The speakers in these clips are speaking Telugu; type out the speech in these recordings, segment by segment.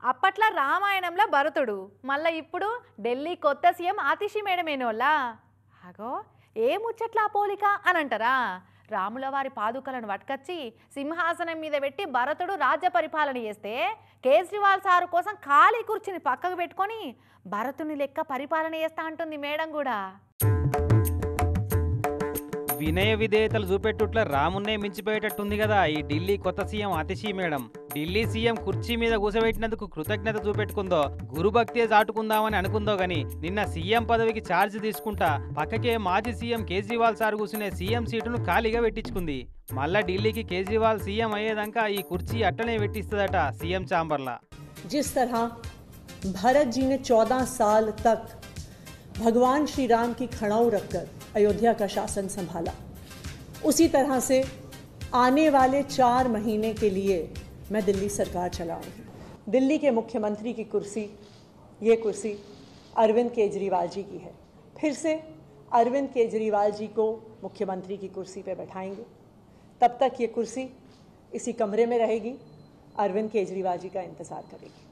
అప్పట్లో రామాయణంలో భరతుడు, మళ్ళీ ఇప్పుడు ఢిల్లీ కొత్త సీఎం ఆతిషి మేడమేనోళ్ళ. అగో ఏ ముచ్చట్లా పోలిక అని అంటారా? రాముల వారి పాదుకలను పట్టుకొచ్చి సింహాసనం మీద పెట్టి భరతుడు రాజ్య పరిపాలన చేస్తే కేజ్రీవాల్ సారు కోసం ఖాళీ కుర్చీని పక్కకు పెట్టుకొని భరతుని లెక్క పరిపాలన చేస్తా అంటుంది మేడం కూడా. వినయ విధేయతలు చూపెట్టుట్ల రామున్నే మించిపోయేటట్టుంది కదా ఈ ఢిల్లీ కొత్త CM Atishi madam. Delhi CM కుర్చీ మీద కూసబెట్టినందుకు కృతజ్ఞత చూపెట్టుకుందో, గురుభక్తే చాటుకుందామని అనుకుందో గాని నిన్న సీఎం పదవికి ఛార్జ్ తీసుకుంటా పక్కకే మాజీ సీఎం కేజ్రీవాల్ సార్ కూర్చునే సీఎం సీటును ఖాళీగా పెట్టించుకుంది. మళ్ళా ఢిల్లీకి కేజ్రీవాల్ సీఎం అయ్యేదాకా ఈ కుర్చీ అట్టనే పెట్టిస్తుందట సీఎం ఛాంబర్లా. जिस तरह भरत जी ने 14 साल तक भगवान श्री राम की खड़ाऊ रखकर अयोध्या का शासन संभाला, उसी तरह से आने वाले 4 महीने के लिए मैं दिल्ली सरकार चलाऊंगी। दिल्ली के मुख्यमंत्री की कुर्सी, ये कुर्सी अरविंद केजरीवाल जी की है। फिर से अरविंद केजरीवाल जी को मुख्यमंत्री की कुर्सी पे बैठाएंगे। तब तक ये कुर्सी इसी कमरे में रहेगी, अरविंद केजरीवाल जी का इंतजार करेगी।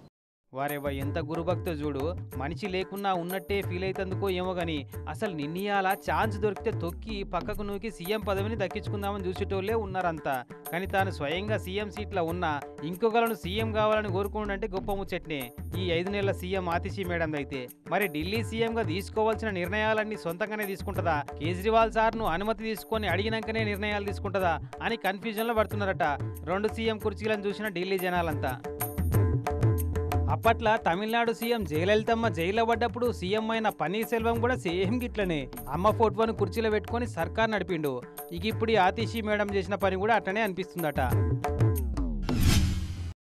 వారేవా ఎంత గురుభక్తో చూడు, మనిషి లేకున్నా ఉన్నట్టే ఫీల్ అవుతుందుకో ఏమో గాని అసలు నిన్నయాల ఛాన్స్ దొరికితే తొక్కి పక్కకు నూకి సీఎం పదవిని దక్కించుకుందామని చూసేటోళ్లే ఉన్నారంతా. కానీ తాను స్వయంగా సీఎం సీట్లో ఉన్నా ఇంకొకలను సీఎం కావాలని కోరుకుంటే గొప్ప ముచ్చట్నే ఈ 5 నెలల సీఎం ఆతిషి మేడం అయితే. మరి ఢిల్లీ సీఎంగా తీసుకోవాల్సిన నిర్ణయాలన్నీ సొంతంగానే తీసుకుంటుందా, కేజ్రీవాల్ సార్ను అనుమతి తీసుకొని అడిగినాకనే నిర్ణయాలు తీసుకుంటుందా అని కన్ఫ్యూజన్లో పడుతున్నారట 2 సీఎం కుర్చీలను చూసిన ఢిల్లీ జనాలంతా. అప్పట్లో తమిళనాడు సీఎం జయలలితమ్మ జైల్లో పడ్డప్పుడు సీఎం అయిన పన్నీర్ సెల్వం కూడా సేమ్ గిట్లనే అమ్మ ఫోటోను కుర్చీలో పెట్టుకొని సర్కార్ నడిపిండు. ఇక ఇప్పుడు ఆతిషి మేడం చేసిన పని కూడా అట్లనే అనిపిస్తుందట.